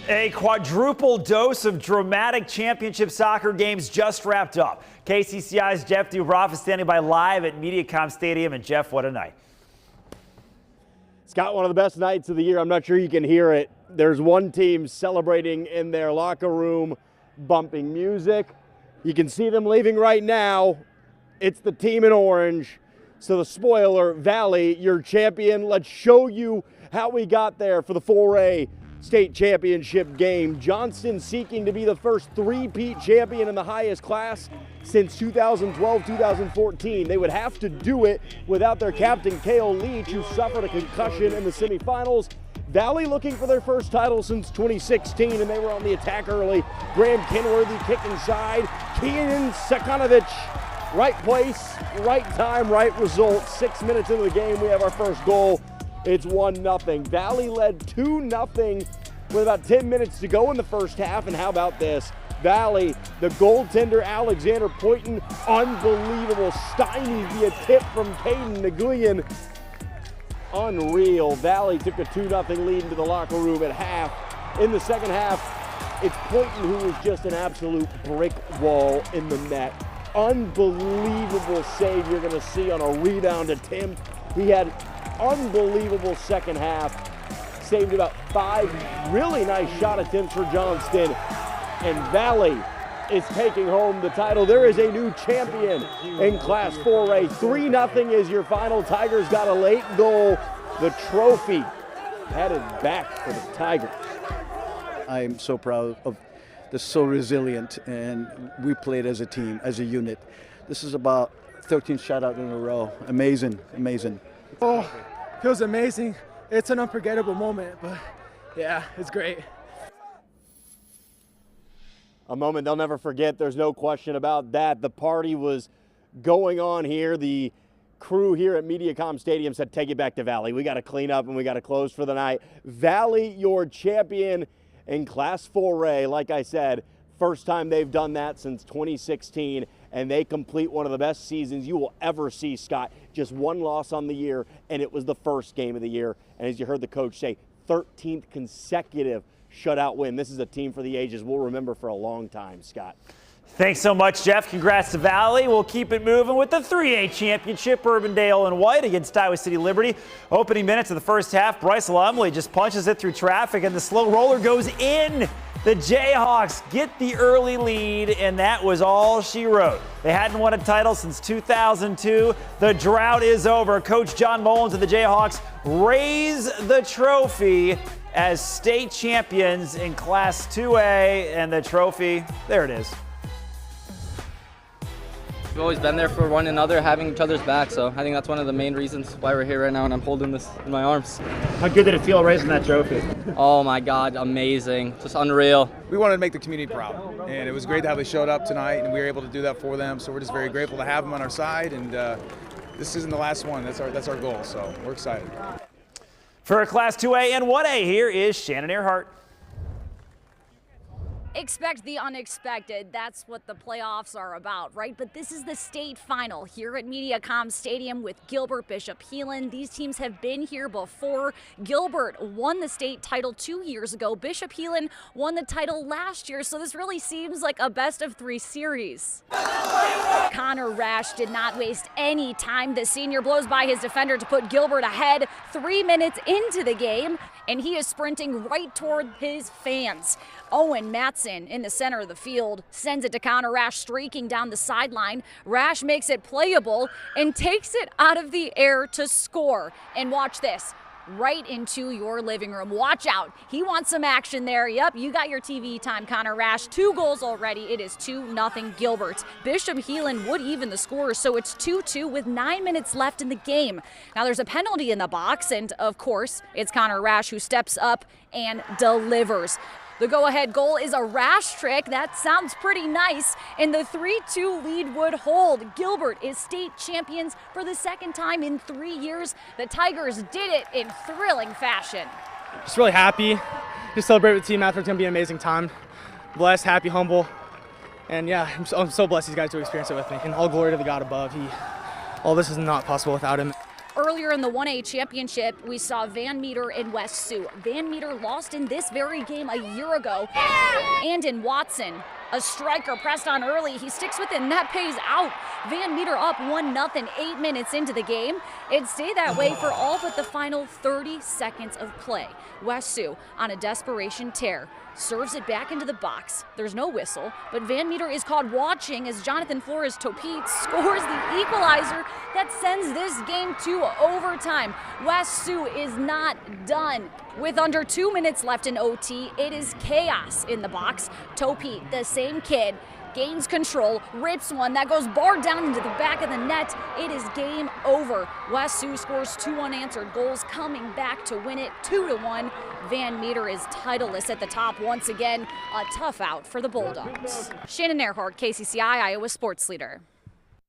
A quadruple dose of dramatic championship soccer games just wrapped up. KCCI's Jeff Dubroff is standing by live at Mediacom Stadium. And Jeff, what a night. Scott, one of the best nights of the year. I'm not sure you can hear it. There's one team celebrating in their locker room, bumping music. You can see them leaving right now. It's the team in orange. So the spoiler, Valley, your champion. Let's show you how we got there for the 4A state championship game. Johnston seeking to be the first three-peat champion in the highest class since 2012-2014. They would have to do it without their captain, Kale Leach, who suffered a concussion in the semifinals. Valley looking for their first title since 2016, and they were on the attack early. Graham Kenworthy kick inside. Keenan Sakanovic, right place, right time, right result. 6 minutes into the game, we have our first goal. It's 1-0. Valley led 2-0 with about 10 minutes to go in the first half. And how about this? Valley, the goaltender Alexander Poynton, unbelievable, stymied via tip from Caden Nguyen. Unreal. Valley took a 2-0 lead into the locker room at half. In the second half, it's Poynton who was just an absolute brick wall in the net. Unbelievable save you're going to see on a rebound attempt. He had unbelievable second half. Saved about 5 really nice shot attempts for Johnston. And Valley is taking home the title. There is a new champion in Class 4A. 3-0 is your final. Tigers got a late goal. The trophy headed back for the Tigers. I am so proud of they're so resilient, and we played as a team, as a unit. This is about 13 shutouts in a row. Amazing, amazing. Oh, feels amazing. It's an unforgettable moment, but yeah, it's great. A moment they'll never forget, there's no question about that. The party was going on here. The crew here at Mediacom Stadium said, take it back to Valley. We got to clean up and we got to close for the night. Valley, your champion in Class 4A. Like I said, first time they've done that since 2016, and they complete one of the best seasons you will ever see, Scott. Just one loss on the year, and it was the first game of the year. And as you heard the coach say, 13th consecutive shutout win. This is a team for the ages we'll remember for a long time, Scott. Thanks so much, Jeff. Congrats to Valley. We'll keep it moving with the 3A championship. Urbandale in white against Iowa City Liberty. Opening minutes of the first half, Bryce Lumley just punches it through traffic, and the slow roller goes in. The Jayhawks get the early lead, and that was all she wrote. They hadn't won a title since 2002. The drought is over. Coach John Mullins and the Jayhawks raise the trophy as state champions in Class 2A, and the trophy, there it is. We've always been there for one another, having each other's back, so I think that's one of the main reasons why we're here right now, and I'm holding this in my arms. How good did it feel raising that trophy? Oh my God, amazing, just unreal. We wanted to make the community proud, and it was great how they showed up tonight, and we were able to do that for them, so we're just very grateful to have them on our side, and this isn't the last one. That's our goal, so we're excited. For Class 2A and 1A, here is Shannon Earhart. Expect the unexpected. That's what the playoffs are about, right? But this is the state final here at Mediacom Stadium with Gilbert Bishop Heelan. These teams have been here before. Gilbert won the state title 2 years ago. Bishop Heelan won the title last year, so this really seems like a best-of-3 series. Connor Rash did not waste any time. The senior blows by his defender to put Gilbert ahead 3 minutes into the game, and he is sprinting right toward his fans. Owen Matson in the center of the field sends it to Connor Rash, streaking down the sideline. Rash makes it playable and takes it out of the air to score. And watch this, right into your living room. Watch out. He wants some action there. Yep, you got your TV time, Connor Rash. 2 goals already. It is 2-0 Gilbert. Bishop Heelan would even the score, so it's 2-2 with 9 minutes left in the game. Now there's a penalty in the box, and of course, it's Connor Rash who steps up and delivers. The go-ahead goal is a Rash trick. That sounds pretty nice. And the 3-2 lead would hold. Gilbert is state champions for the second time in 3 years. The Tigers did it in thrilling fashion. Just really happy to celebrate with the team after. It's going to be an amazing time. Blessed, happy, humble. And yeah, I'm so blessed these guys to experience it with me. And all glory to the God above. All this is not possible without him. Earlier in the 1A championship, we saw Van Meter and West Sioux. Van Meter lost in this very game a year ago. And in Watson, a striker pressed on early. He sticks with it, and that pays out. Van Meter up 1-0 8 minutes into the game. It stayed that way for all but the final 30 seconds of play. West Sioux on a desperation tear serves it back into the box. There's no whistle, but Van Meter is caught watching as Jonathan Flores Topete scores the equalizer that sends this game to overtime. West Sioux is not done. With under 2 minutes left in OT, it is chaos in the box. Topete, the same kid, gains control, rips one that goes barred down into the back of the net. It is game over. West Sioux scores 2 unanswered goals, coming back to win it 2-1. Van Meter is titleless at the top once again. A tough out for the Bulldogs. Shannon Earhart, KCCI Iowa Sports Leader.